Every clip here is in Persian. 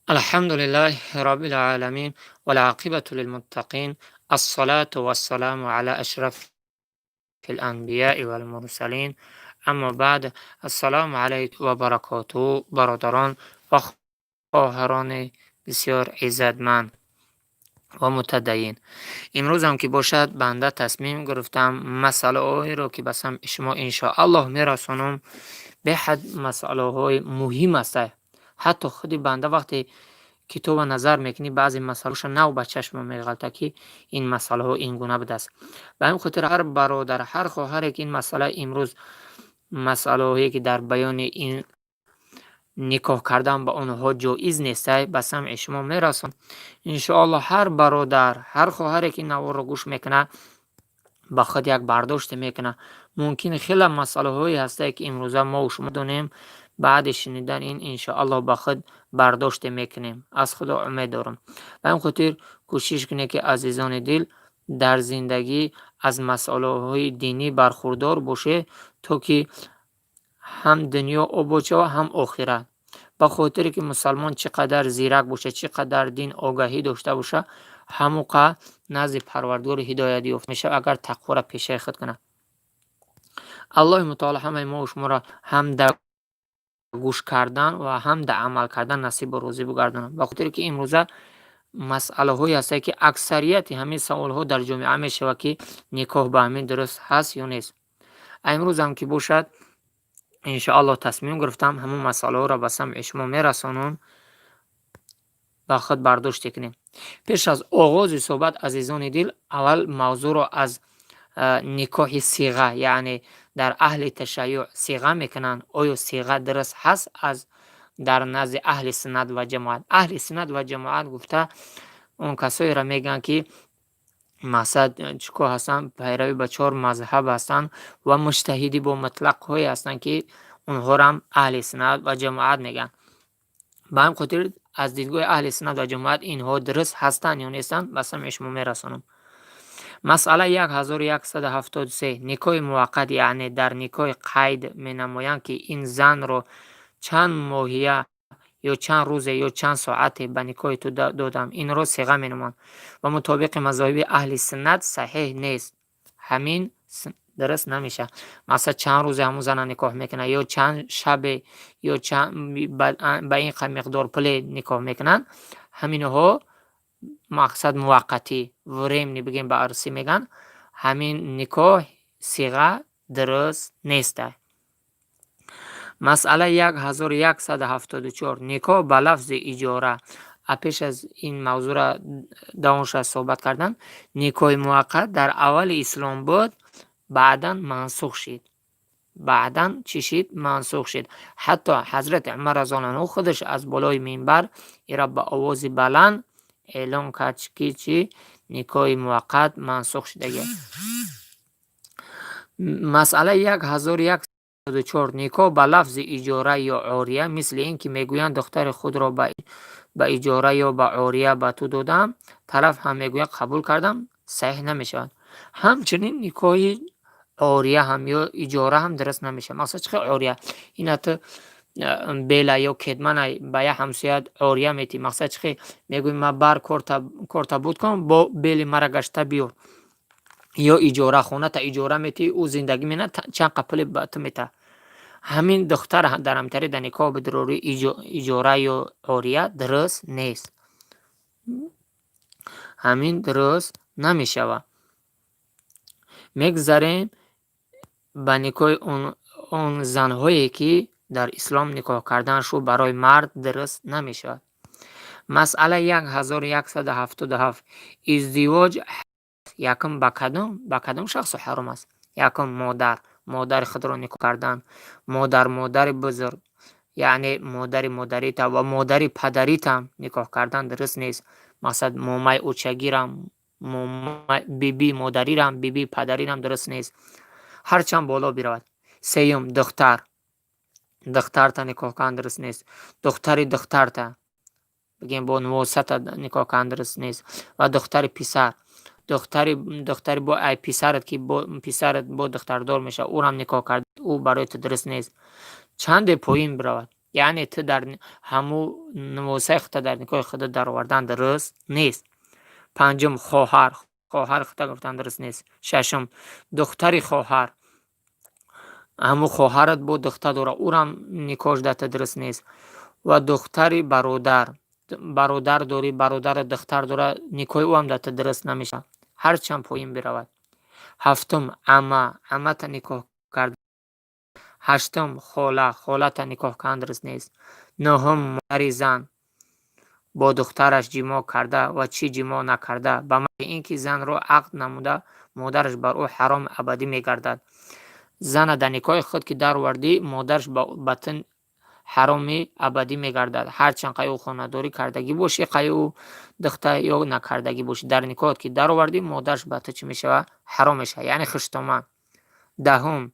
الحمد لله رب العالمين والعاقبة للمتقين. الصلاة والسلام على أشرف الأنبياء والمرسلين. اما بعد، السلام علیکم و برکاته برادران و خواهران بسیار عزتمند و متدین. امروز هم که باشد بنده تصمیم گرفتم مسئله هایی رو که بسم شما انشاءالله میرسانم به حد مسئله های مهم است. حتی خودی بنده وقتی کتاب نظر میکنی بعضی مسائلش نو به چشم میغلطه که این مسئله ها این گونه بوده است. به این خاطر هر برادر هر خواهر که این مسئله امروز مسئله هایی که در بیان این نکاح کردن با آنها جایز نیست به سمع شما میرسون. انشاءالله هر برادر هر خواهری که نوار رو گوش میکنه با خود یک برداشت میکنه. ممکن خیلی مسئله هایی هسته که امروزه ما و شما دونیم، بعد شنیدن این انشاءالله با خود برداشت میکنیم. از خدا امید دارم. به این خاطر کوشش کنید که عزیزان دل در زندگی از مسئله های دینی برخوردار باشه تا که هم دنیا آباد و هم آخرت. به خاطر که مسلمان چقدر زیرک باشه، چقدر دین آگاهی داشته باشه، هموقع نزد پروردگار هدایت یافت میشه اگر تقوا را پیشه خود کنه. الله متعال همه ما و شما را هم در گوش کردن و هم در عمل کردن نصیب و روزی بگردانه. به خاطر که امروزه مسئله هایی هست که اکثریت همین سوال ها در جامعه میشه و که نکاح به همین درست هست یا نیست. امروز هم که باشد انشاءالله تصمیم گرفتم همون مسئله ها را به سمع شما میرسانم با خود برداشت کنیم. پیش از آغاز صحبت عزیزان دل، اول موضوع را از نکاح صیغه، یعنی در اهل تشیع صیغه میکنن، آیا صیغه درست هست از در نزد اهل سنت و جماعت؟ اهل سنت و جماعت گفته اون کسایی را میگن که مقصد چکو هستن پیروی به 4 مذهب هستن و مجتهدی با مطلق های هستن که اونها را هم اهل سنت و جماعت میگن. به همین خاطر از دیدگاه اهل سنت و جماعت اینها درست هستن یا نیستن به سمع شما میرسانم. مسئله 1173 نکاح موقت، یعنی در نکاح قید می نمایند که این زن رو چند ماهیه یا چند روزه یا چند ساعته به نکاح تو دادم، این رو صیغه می نمایند و مطابق مذاهب اهل سنت صحیح نیست. همین درست نمیشه. مثلا چند روز همون زن نکاح میکنه یا چند شب یا چند به این مقدار پول نکاح میکنن، همینها مقصد موقتی وریم نبگیم به عرصی میگن، همین نکاح صیغه درست نیسته. مسئله 1174 نکاح به لفظ اجاره. پیش از این موضوع را دانش صحبت کردن. نکاح موقت در اول اسلام بود، بعدا منسوخ شد. بعدا چی شد؟ منسوخ شد. حتی حضرت عمر رضی الله عنه خودش از بالای منبر ایرا به آواز بلند اعلام کرد که چی؟ نکاح موقت منسوخ شده. مسئله 1104 نکاح به لفظ اجاره یا عاریه، مثل این که میگویند دختر خود را به اجاره یا به عاریه به تو دادم، طرف هم میگوید قبول کردم، صحیح نمیشود. همچنین نکاح عاریه هم یا اجاره هم درست نمیشه. مثلا چه عاریه؟ این حتی بیله یا کدمن به یه همسایت عاریه میتی. مقصد چه؟ میگوی ما بر کارتا بود کن با بیل مرا گشته بیار. یا اجاره خونه تا اجاره میتی، او زندگی مینه چند قپل به تو میته. همین دختر در همتری در نکاح به ضروری اجاره یا عاریه درست نیست. همین درست نمیشه. میگذاریم به نکاح اون زنهایی که در اسلام نکاح کردن شو برای مرد درست نمیشه. مسئله 1177 ازدواج یکم به کدام شخص حرام است؟ یکم مادر خود را نکاح کردن، مادر بزرگ، یعنی مادریت و مادر پدریت هم نکاح کردن درست نیست. مثلا مامای اوچگی رم، بیبی مادری رم، بیبی پدری رم درست نیست. هرچند بالا برود. سیوم دختر تا نکاح کردن درست نیست. دختر تا بگیم با نواسط نکاح کردن درست نیست. و دختر پسر، دختری با ای پسرت که پسرت با دختر دار میشه او هم نکاح کرد، او برای تو درست نیست. چند پایین برود یعنی تو در همو نواسای خود در نکاح خود در آوردن درست نیست. پنجم خواهر خود گفتن درست نیست. ششم دختری خواهر، همو خواهرت بود دختر داره او را نکاح داده درست نیست. و دختری برادر داری برادر دختر داره نکاح او هم داده درست نمیشه هرچند پایین برود. هفتم عمه تا نکاح کرد. هشتم خاله تا نکاح کردن درست نیست. نهم مادر زن با دخترش جماع کرده و چی جماع نکرده به معنی اینکه زن رو عقد نموده مادرش بر او حرام ابدی میگردد. زن در نکاح خود که در آوردی مادرش بطن حرام ابدی میگردد هرچند قای او خانه‌داری کردگی باشه قای او دختر یا نکردگی باشه در نکاح که در آوردی مادرش بطن چی میشه حرام میشه یعنی خشتما. دهم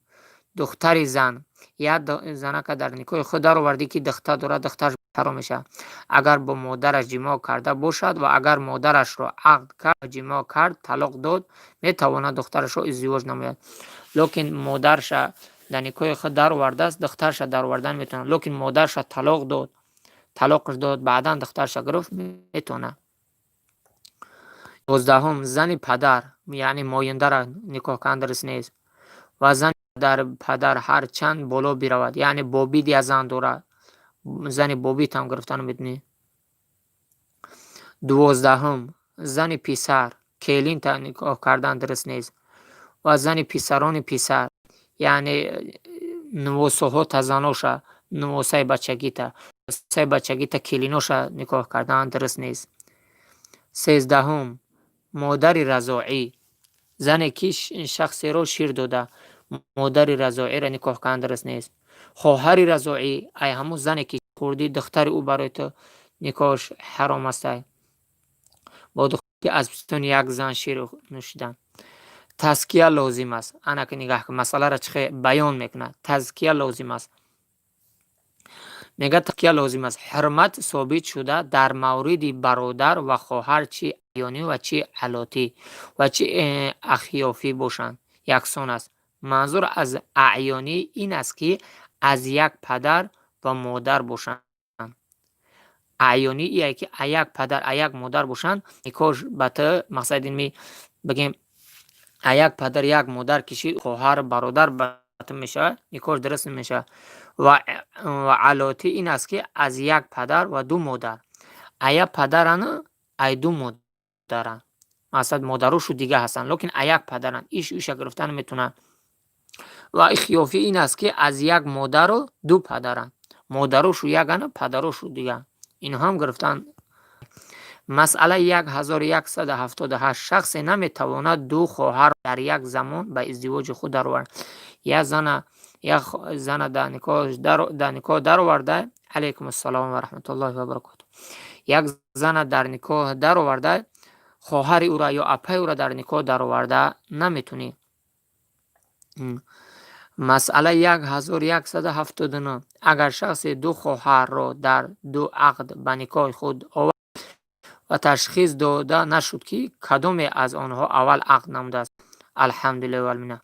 دختری زن یا زنه که در نکاح خود در آوردی که دختر داره دخترش حرام میشه اگر با مادرش جماع کرده باشد و اگر مادرش رو عقد کرد جماع کرد طلاق داد میتواند دخترش رو ازدواج نماید. لیکن مادرش در نکاح خود در آورده است دخترش در آوردن میتونه لیکن مادرش طلاقش داد بعدا دخترش گرفت میتونه. 12 زن پدر یعنی ماینده را نکاح کردن درست نیست و زن در پدر هر چند بالا برود یعنی بابی دی زن داره زن بابی هم گرفتن میدونی. 12 زن پسر کلین تا نکاح کردن درست نیست و زن پسران پسر یعنی نواسه ها تا زناشا نواسه بچگی تا کلیناشا نکاح کردن درست نیست. 13 مادر رضاعی زنی که شخصی رو شیر داده مادر رضاعی را نکاح کردن درست نیست. خواهر رضاعی ای همون زنی که خوردی دختر او برای تو نکاحش حرام است با دختری که از پستون یک زن شیر نوشیدن. تزکیه لازم است انا که نگاه که مسئله را چه بیان میکنه تزکیه لازم است میگه تزکیه لازم است حرمت ثابت شده در مورد برادر و خواهر چی عیانی و چی علاتی و چی اخیافی باشند یکسان است. منظور از اعیانی این است که از یک پدر و مادر باشند. اعیانی ای که یک پدر یک مادر باشند نکاح بته مقصد این می بگیم یک پدر یک مادر کشید خواهر برادر بته میشه نکاح درست میشه. و علاتی این است که از یک پدر و دو مادر یک پدرن ای دو مادرن مثلا مادرشو دیگه هستن لیکن یک پدرن ایش گرفتن میتونن. و اخیافی این است که از یک مادر و دو پدرن مادرشو یگن پدرشو دیگه این هم گرفتن. مسئله 1178 شخص نمیتواند دو خواهر در یک زمان به ازدواج خود درآورد. یک زن در نکاح در آورده علیکم السلام و رحمت الله و برکاته یک زن در نکاح در آورده خواهر او را یا اپای او را در نکاح در آورده نمیتونی. مسئله 1179 اگر شخص دو خواهر را در دو عقد به نکاح خود آورد و تشخیص داده نشد که کدام از آنها اول عقد نموده است الحمدلله و المنه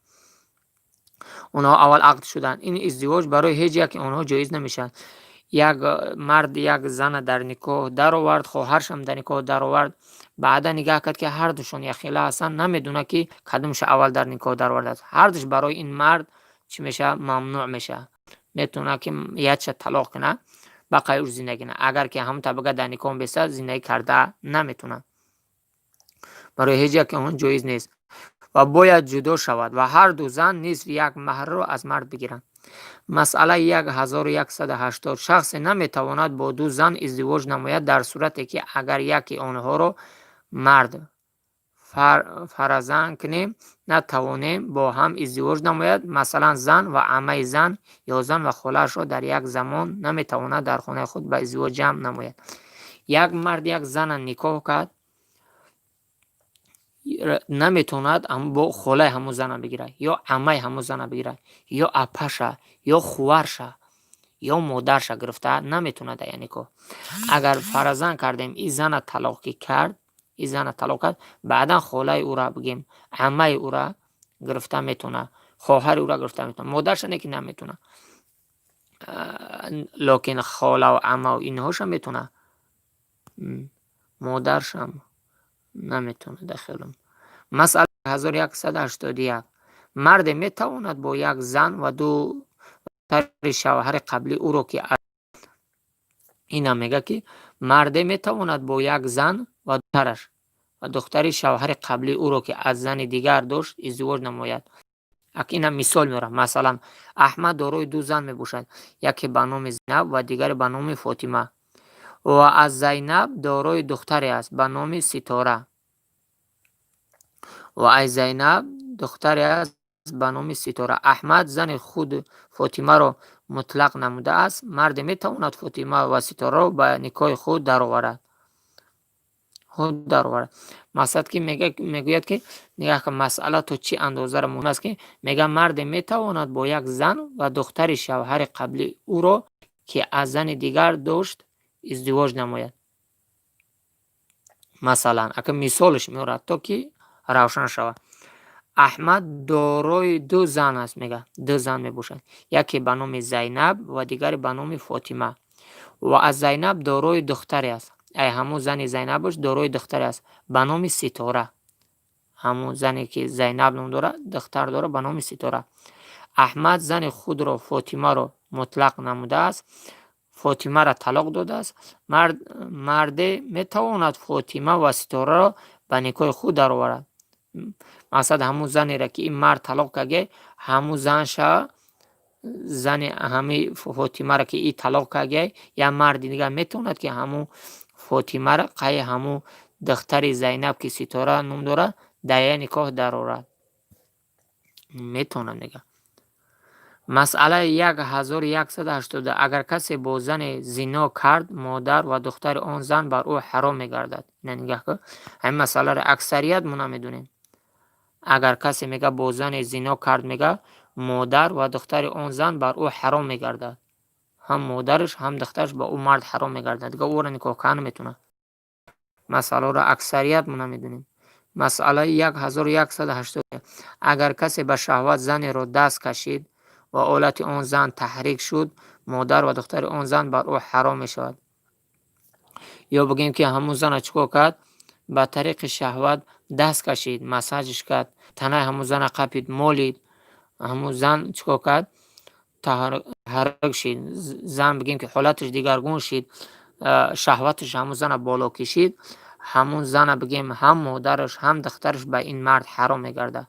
اونها اول عقد شدن این ازدواج برای هیچ یک اونها جایز نمیشه. یک مرد یک زن در نکاح در آورد خواهرش هم در نکاح در آورد بعدا نگاه کرد که هر دوشون یک خیله هستن نمیدونه که کدومش اول در نکاح در آورده است هر دوش برای این مرد چی میشه ممنوع میشه میتونه که یک طلاق کنه بقیه زندگی نه اگر که هم طبقه در نکاح بسته زندگی کرده نمیتونه برای هیچ یک اون جایز نیست و باید جدا شود و هر دو زن نصف یک مهر رو از مرد بگیرند. مسئله 1180 شخص نمیتواند با دو زن ازدواج نماید در صورتی که اگر یکی آنها رو مرد فرزن کنیم نتوانیم با هم ازدواج نماید مثلا زن و عمه زن یا زن و خاله‌اش را در یک زمان نمیتواند در خانه خود به ازدواج جمع نماید. یک مرد یک زن نکاح کرد نمیتوند با خاله همو زن بگیره یا عمه همو زن بگیره یا اپشه یا خوارشه یا مادرشه گرفته نمیتوند یعنی که اگر فرضاً کردیم این زن طلاق کرد بعدا خاله او را بگیم عمه او را گرفته میتونه خواهر او را گرفته میتونه مادرش نه که نمیتونه. لکن خاله و عمه و اینهاش هم میتونه، مادرش هم نمیتونه داخل. مسئله 1181. مرد میتواند با یک زن و دو دختر شوهر قبلی او را که اینا میگه که مرد میتواند با یک زن و دختر شوهر قبلی او را که از زن دیگر داشت ازدواج نماید. اینا مثال میارم. مثلا احمد دارای دو زن میباشد، یکی به نام زینب و دیگر به نام فاطمه، و از زینب دارای دختری است به نام ستاره، و از زینب دختری است به نام ستاره. احمد زن خود فاطمه را مطلق نموده است. مرد میتواند فاطمه و ستاره را به نکاح خود درآورد. مقصد که میگوید که نگاه که مسئله تو چی اندازه را است که میگه مرد میتواند با یک زن و دختر شوهر قبلی او را که از زن دیگر داشت ازدواج نماید. مثلا اگه مثالش میارد تا که روشن شود. احمد دارای دو زن است، میگه دو زن میباشد، یکی به نام زینب و دیگری به نام فاطمه، و از زینب دارای دختری است. همون زن زینبش دارای دختری است به نام ستاره. همون زنی که زینب نام داره دختر داره به نام ستاره. احمد زن خود را فاطمه را مطلق نموده است، فاطمه را طلاق داده است. مرد میتواند فاطمه و ستاره را به نکاح خود درآورد. مقصد همون زنی را که این مرد طلاق کرده، همون زن همه فاطمه را که این طلاق کرده، یا مرد دیگه میتواند که همون فاطمه را قای همون دختر زینب که ستاره نام داره در نکاح درآورد. میتونه نگه. مسئله 1180. اگر کسی با زن زنا کرد، مادر و دختر آن زن بر او حرام میگردد. نگه که این مسئله را اکثریت ما نمیدونیم. اگر کسی میگه با زن زنا کرد، میگه مادر و دختر آن زن بر او حرام میگردد. هم مادرش هم دخترش با او مرد حرام میگردد، دیگه او را نکاح کردن نمیتونه. مسئله را اکثریت ما نمیدونیم. مسئله 1180. اگر کسی به شهوت زن را دست کشید و آلت آن زن تحریک شد، مادر و دختر آن زن بر او حرام می شود. یا بگیم که همون زن چکو کرد، به طریق شهوت دست کشید، مساجش کرد، تنه همون زن قپید، مالید، همون زن چکو کرد، تحریک شد، زن بگیم که حالتش دیگرگون شد، شهوتش همون زن بالا کشید، همون زن بگیم هم مادرش هم دخترش به این مرد حرام میگرده.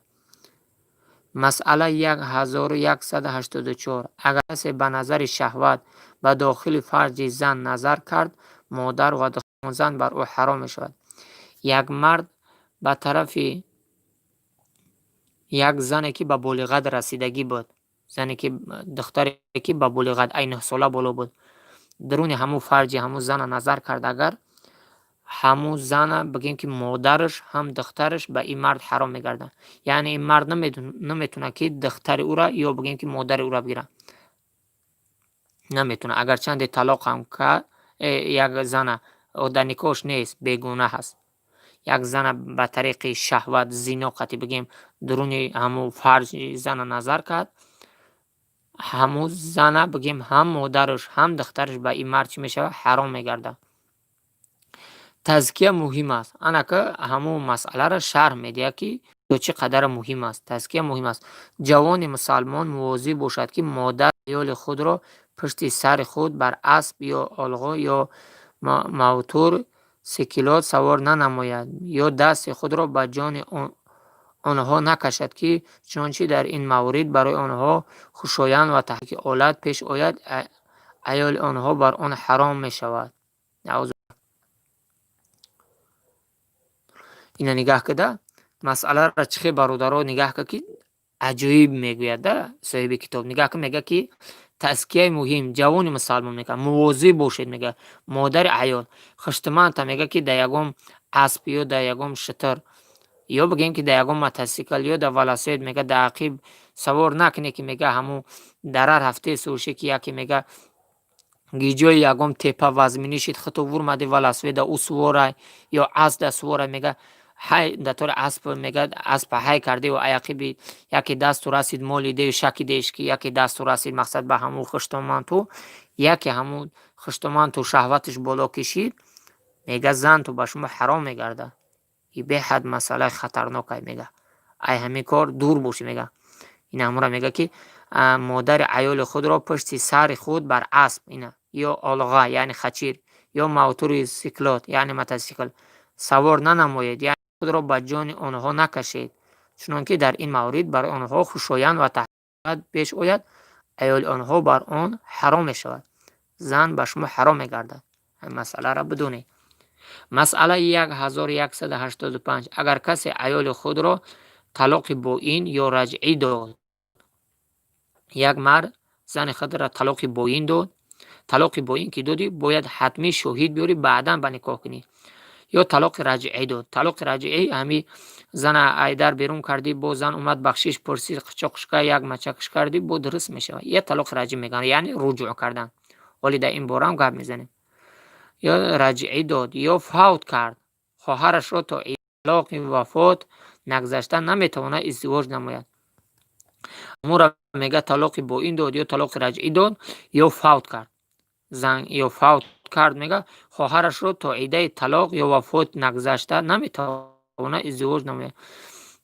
مسئله 1184. اگر کسی به نظر شهوت به داخل فرج زن نظر کرد، مادر و دختر زن بر او حرام می شود. یک مرد به طرف یک زنی که به بلوغت رسیدگی بود، زنی که دختری که به بلوغت 9 ساله بالا بود، درون همون فرج همون زن نظر کرد، اگر همون زن بگیم که مادرش هم دخترش به این مرد حرام میگردن. یعنی این مرد نمیتونه که دختر او را یا بگیم که مادر او را بگیره، نمیتونه. اگر چند طلاق هم که یک زن در نکاحش نیست، بیگونه هست، یک زن به طریق شهوت زنا قطعی بگیم درون همون فرج زن نظر کرد، همون زن بگیم هم مادرش هم دخترش به این مرد چی میشه؟ حرام میگرده. تزکیه مهم است. انا که همون مسئله را شرح میده که تو چه قدر مهم است. تزکیه مهم است. جوان مسلمان مواظب باشد که مادر عیال خود را پشت سر خود بر اسب یا آلغا یا موتور سیکلات سوار ننماید، یا دست خود را به جان آنها نکشد که چنانچه در این مورد برای آنها خوشایند و تحقیق آلت پیش آید، عیال آنها بر آن حرام می شود. اینا نگاه کده مسئله را چخی برادرها نگاه که عجیب میگوید. صاحب کتاب نگاه که میگه که تزکیه مهم، جوان مسلمان میگه مواظب باشید، میگه مادر عیال خشتمند تا میگه که در یگم اسب یا در یگم شتر یا بگیم که در یگم موتورسیکل یا در ولاسید میگه در عقیب سوار نکنه، که میگه همون درر هفته سوشه که یکی میگه گیجوی یگم تیپا وزمینی شید خطو ورمده ولاسوی در او سواره یا از در سواره، میگه های در طور اسب میگه اسب های کردی و عقیبی یکی دست تو رسید مولیده و شکی دیش که یکی دست تو رسید مقصد به همون خشتمان تو یکی همون خشتمان تو شهوتش بالا کشید میگه زن تو به شما حرام میگرده. این به حد مسئله خطرناکه میگه ای همین کار دور باشی میگه. این همون را میگه که مادر عیال خود را پشت سر خود بر اسب اینه یا آلغا یعنی خچیر یا موتور سیکلات یعنی متسیکل سوار ننماید یعنی خود را به جان آنها نکشید چنانکه در این مورد بر آنها خوشایند و تحقیق پیش آید عیال آنها بر آن حرام می شود. زن به شما حرام می گردد. این مسئله را بدونید. مسئله 1185 اگر کسی عیال خود را طلاق باین یا رجعی داد. یک مرد زن خود را طلاق باین داد. طلاق باین که دادی باید حتمی شاهد بیاری بعدا به نکاح کنی. یا طلاق رجعی داد. طلاق رجعی همی زن ایدر بیرون کردی با زن اومد بخشش پرسید قچاقشکا یک مچکش کردی با درست میشه. یه طلاق رجعی میگن یعنی رجوع کردن. ولی در این باره هم گپ میزنیم. یا رجعی داد یا فوت کرد خواهرش را تا طلاق وفات نگذشته نمیتونه ازدواج نماید. امور میگه طلاق باین داد یا طلاق رجعی داد یا فوت کرد. زن یا فوت کرد میگه خواهرش رو تا عده طلاق یا وفات نگذشته نمیتونه ازدواج نماید.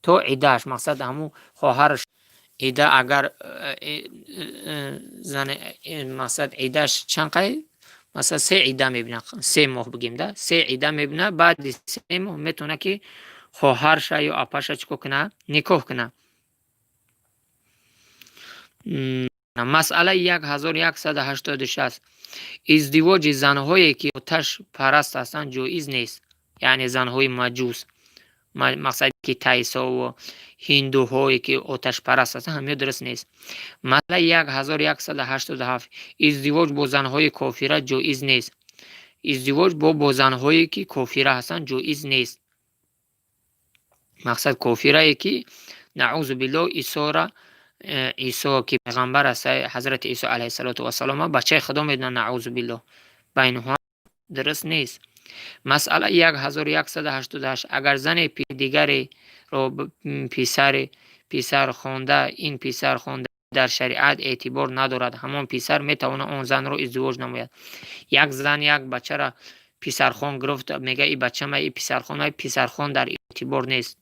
تا عدهش مقصد همون خواهرش عده اگر زن مقصد عدهش چند قید مثلا 3 عده میبینه 3 ماه بگیم ده 3 عده میبینه بعد 3 ماه میتونه که خواهرش یا اپاش چیکار کنه نکاح کنه. مسئله 1186 ازدواج زنهایی که آتش پرست هستند جایز نیست یعنی زنهای مجوس مقصد که تایسا و هندوهایی که آتش پرست هستند همه درست نیست. مسئله 1187 ازدواج با زنهای کافره جایز نیست. ازدواج با زنهایی که کافره هستند جایز نیست. مقصد کافره که نعوذ بالله عیسی که پیغمبر است حضرت عیسی علیه السلام بچه خدا میدونن نعوذ بالله بینها درست نیست. مسئله 1188 اگر زن دیگری را پسر خوانده این پسر خوانده در شریعت اعتبار ندارد همان پسر میتونه آن زن را ازدواج نماید. یک زن یک بچه را پسرخوان گرفت میگه این بچه ما این پسرخوان در اعتبار نیست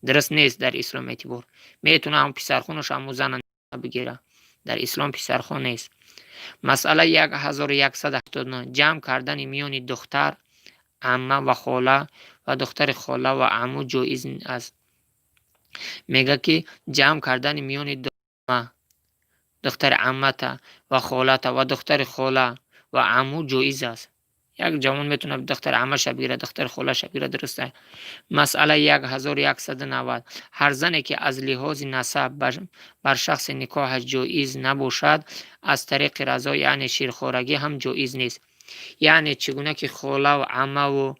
درست نیست در اسلام اعتبار میتونه هم پسرخونش هم زن بگیره در اسلام پسرخون نیست. مسئله 1189 جمع کردن میان دختر عمه و خاله و دختر خاله و عمو جایز است. میگه که جمع کردن میان دختر عمه و خالت و دختر خاله و عمو جایز است. یک جوان میتونه دختر عمه شبیره دختر خاله شبیره درسته. مسئله 1190 هر زنی که از لحاظ نسب بر شخص نکاح جایز نباشد از طریق رضا یعنی شیرخوارگی هم جایز نیست. یعنی چگونه که خاله و عمه و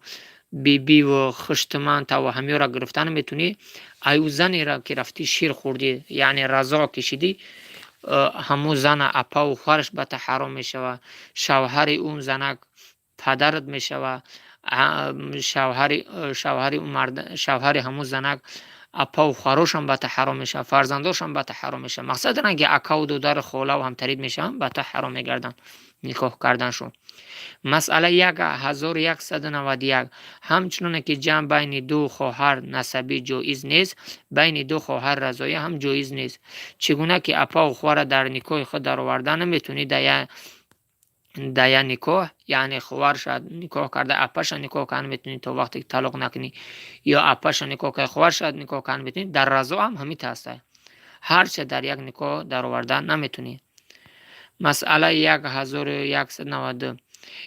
بیبی و خشتمان تا و همه را گرفتن میتونی ایو زنی را که رفتی شیر خوردی یعنی رضا کشیدی همون زن اپا و خورش به حرام میشوه. شوهر اون زنک پدرت میشوه. شوهر همون زنک اپا و خواروش هم به حرام میشه. فرزنداش هم به حرام میشه. مقصد اینه اکا و دودر خاله و همترید میشن به حرام میگردن نکاح کردن شو. مسئله 1191 همچنان که جمع بین دو خواهر نسبی جایز نیست بین دو خواهر رضایی هم جایز نیست. چگونه که اپا و خواهر در نکاح خود در آوردن نمیتونی دیا نکاح یعنی خواهر شد نکاح کرده اپاش نکاح کنه میتونی تا وقتی طلاق نکنی یا اپاش نکاح کرده خواهر شد نکاح کنه میتونی در رضا هم همیت هسته هر چه در یک نکاح در آوردن نمیتونی. مسئله 1192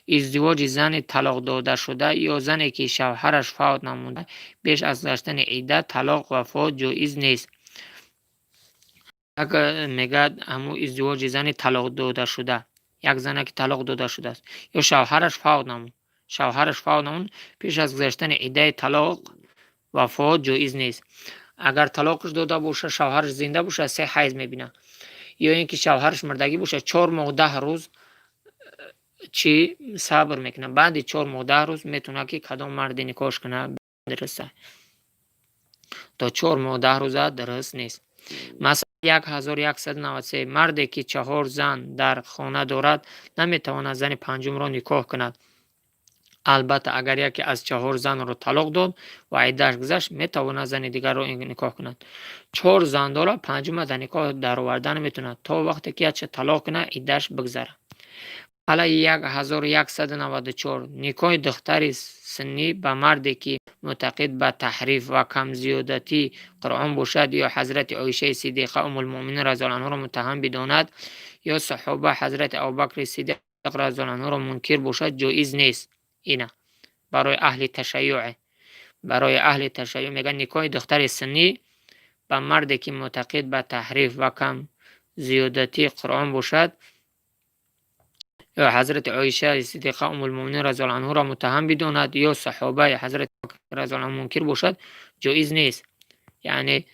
ازدواج زن طلاق داده شده یا زنی که شوهرش فوت نموده بیش از گذشتن عدت طلاق و فوت جایز نیست. میگه همون ازدواج زن طلاق داده شده یک زن که طلاق داده شده است یا شوهرش فوت نموند پیش از گذشتن عدت طلاق و فوت جایز نیست. اگر طلاقش داده باشه شوهرش زنده باشه 3 حیض میبینه یا اینکه شوهرش مردگی باشه 4 ماه 10 روز چی صبر میکنه بعد 4 ماه 10 روز میتونه که کدام مرد نکاح کنه درسته. تا 4 ماه 10 روزه درست نیست. مثلا 1193 مردی که 4 زن در خانه دارد نمیتواند زن پنجم را نکاح کند. البته اگر یکی از 4 زن را طلاق داد و عده‌اش گذشت میتواند زن دیگر را نکاح کند. 4 زن دارد، پنجم در نکاح در آوردن میتوند تا وقتی که یک طلاق کنه عده‌اش بگذره. حالا 1194 نکاح دختر سنی به مردی که معتقد به تحریف و کم زیادتی قرآن باشد یا حضرت عایشه صدیقه ام المؤمنین رضی الله عنها را متهم بداند یا صحابه حضرت ابوبکر صدیق رضی الله عنه را منکر باشد جایز نیست. اینا برای اهل تشیع، برای اهل تشیع میگن نکاح دختر سنی به مردی که معتقد به تحریف و کم زیادتی قرآن باشد یا حضرت عایشه صدیقه ام المؤمنین رضی الله عنها را متهم بداند یا صحابه حضرت رضی الله عنه منکر باشد جایز نیست. یعنی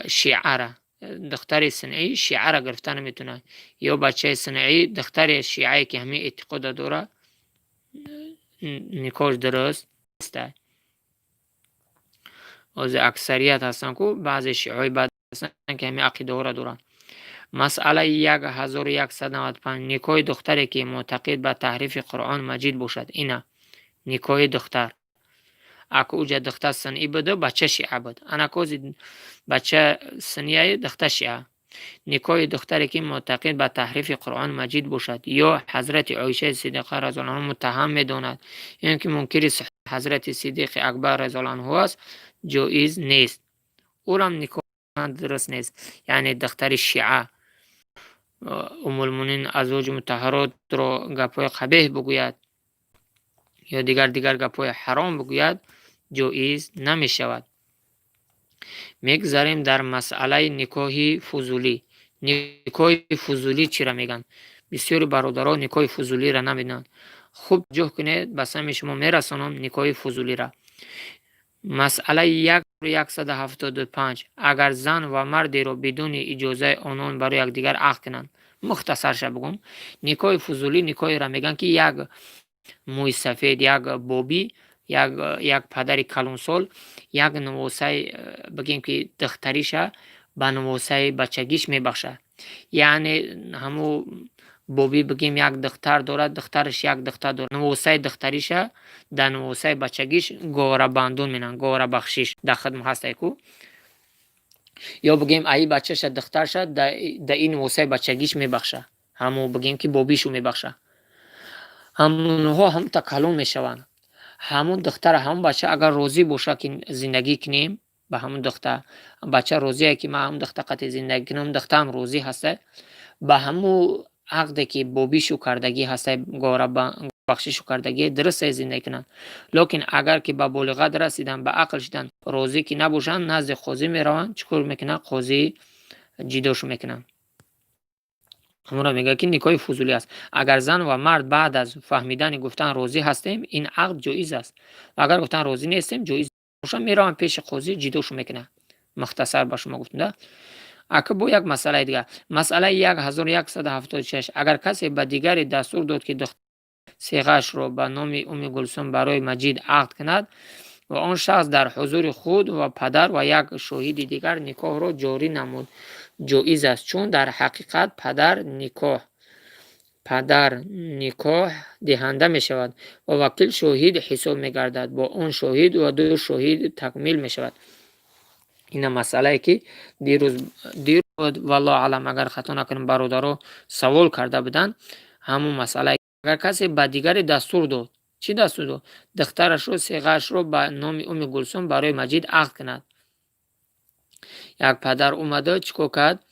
شیعه را، دختر صنعی شیعه را گرفتن میتونه یا بچه صنعی دختر شیعه که همین اعتقاد داره نکاح درست است. از اکثریت هستن که بعضی شیعه بعد هستن که همین عقیده را دارن. مسئله 1195 نکاح دختری که معتقد به تحریف قرآن مجید باشد. اینا نکاح دختر اکو اوجا دختر سنی بده بچه شیعه بده، انکوز بچه سنیه دختر شیعه. نکاح دختری که معتقد به تحریف قرآن مجید باشد یا حضرت عایشه صدیقه رضی الله عنها متهم میداند یعنی که منکر حضرت صدیق اکبر رضی الله عنه است جایز نیست. او هم نکاح درست نیست. یعنی دختر شیعه ام المؤمنین ازواج مطهرات را گپای قبیح بگوید یا دیگر گپای حرام بگوید جایز نمی شود. میگذاریم در مسئله نکاح فضولی. نکاح فضولی چی را میگن؟ بسیاری برادران نکاح فضولی را نمیدونن. خوب جوه کنید به سمع شما میرسانم نکاح فضولی را. مسئله 1175 اگر زن و مردی را بدون اجازه آنان برای یکدیگر عقد کنند. مختصرش بگم نکاح فضولی نکاح را میگن که یک موی سفید، یک بابی، یک پدر کلونسال یک نواسه بگیم که دختریشه به نواسه بچگیش میبخشه. یعنی همو بابی بگیم یک دختر دارد، دخترش یک دختر دارد، نواسه دختریشه در نواسه بچگیش گوره بندون مینن، گوره بخشیش در خدمت هسته کو. یا بگیم ای بچهش دخترش در این نواسه بچگیش میبخشه، همو بگیم که بابیشو میبخشه. همونها هم تکلون میشوند. همون دختر هم بچه اگر روزی باشه که زندگی کنیم به همون دختر بچه روزیه که ما هم دختر قطع زندگی کنیم دختر هم روزی هسته به همون عقده که بابیشو کردگی هسته گوره بخشیشو کردگی درسته زندگی کنن. لیکن اگر که به بلوغت رسیدن به عقل شدن روزی که نباشن نزد قاضی میرون چکور میکنن قاضی جداشو میکنن. همون میگه که نکاح فضولی است. اگر زن و مرد بعد از فهمیدن گفتن روزی هستیم این عقد جایز است و اگر گفتن روزی نیستیم جایز نمیشه میرن پیش قاضی جداشو میکنه. مختصر با شما گفتم. اگه با یک مسئله دیگه مسئله 1176 اگر کسی به دیگری دستور داد که دختر صیغه‌اش رو به نام ام گلسوم برای مجید عقد کند و آن شخص در حضور خود و پدر و یک شاهد دیگر نکاح را جاری نمود جایز است چون در حقیقت پدر نکاح دهنده می شود و وکیل شاهد حساب می گردد با اون شاهد و دو شاهد تکمیل می شود. این مسئله که دیروز والله علم اگر خطا نکنم برادرها سوال کرده بودن همون مسئله اگر کسی به دیگری دستور داد چی دستور داد دخترش رو صیغه‌اش رو به نام ام گلسوم برای مجید عقد کند. یک پدر اومده چیکار کرد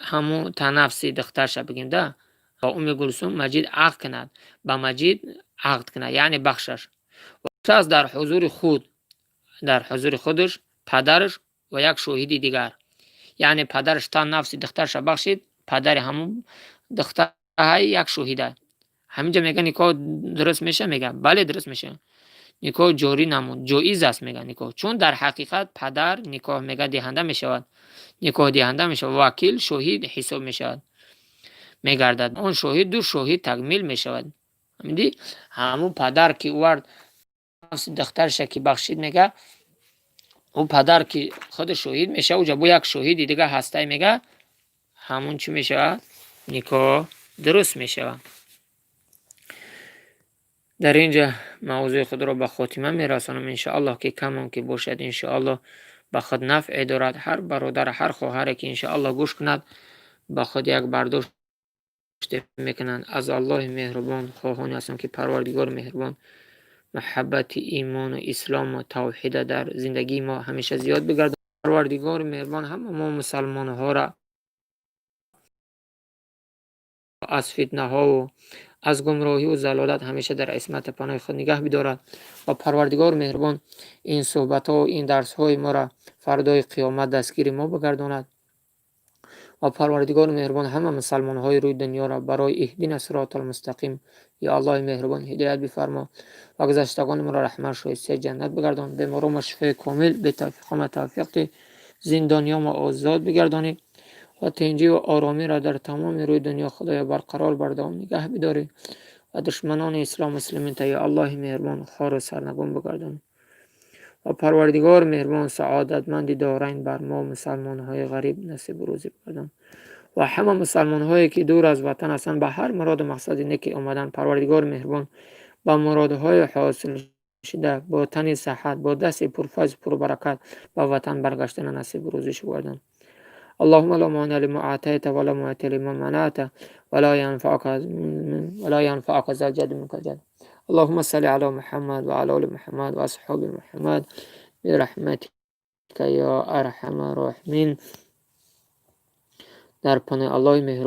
همون تنفسی دخترش بگیم ده با ام گلسوم مجید عقد کند با مجید عقد کند یعنی بخشش و شخص در حضور خودش پدرش و یک شاهد دیگر یعنی پدرش تا نفسی دخترش بخشید پدر همون دختر یک شاهده همینجا میگه نکاح درست میشه میگه بله درست میشه نکاح جاری نمود جایز است میگه نکاح چون در حقیقت پدر نکاح میگه دهنده میشود نکاح دهنده میشه وکیل شاهد حساب میشود میگردد اون شاهد دو شاهد تکمیل میشود. همین همون پدر که ورد نفس دخترش که بخشید میگه او پدر که خود شهید میشه و جبو یک شهیدی دیگه هسته میگه همون چی میشه؟ نکاح درست میشه. در اینجا موضوع خود را به خاتمه میرسانم انشاءالله که کم که باشد انشاءالله به خود نفع دارد. هر برادر هر خواهر که انشاءالله گوش کند به خود یک برداشت میکنند. از الله مهربان خواهانی هستم که پروردگار مهربان محبت ایمان و اسلام و توحید در زندگی ما همیشه زیاد بگردد. پروردگار مهربان همه ما مسلمان ها را از فتنه ها و از گمراهی و ضلالت همیشه در عصمت پناه خود نگه بدارد و پروردگار مهربان این صحبت ها و این درس های ما را فردای قیامت دستگیر ما بگرداند و پروردگار مهربان همه مسلمان های روی دنیا را برای اهدینا صراط المستقیم یا الله مهربان هدایت بفرما و گذشتگان ما را رحمت شایسته جنت بگردان. به مرام شفای کامل به توفیق زندانیان ما آزاد بگردانی و تنجی و آرامی را در تمام روی دنیا خدای برقرار بردار نگه بداری و دشمنان اسلام مسلمین تا یا الله مهربان خار و سرنگون بگردان و پروردگار مهربان سعادتمندی دارین بر ما مسلمان های غریب نصیب روزی بگردان و همه مسلمان هایی که دور از وطن هستند به هر مراد و مقصد نیکی آمدن پروردگار مهربان با مرادهای حاصل شده با تن صحت با دست پرفیض پربرکت با وطن برگشتن نصیب روزیش بگردان. اللهم لا مانع لما اعطيت ولا معطي لما منعت ولا ينفعك ذا الجد منك الجد. اللهم صل على محمد وعلى ال محمد واصحاب محمد برحمتك یا ارحم الراحمین. در پناه الله مهربان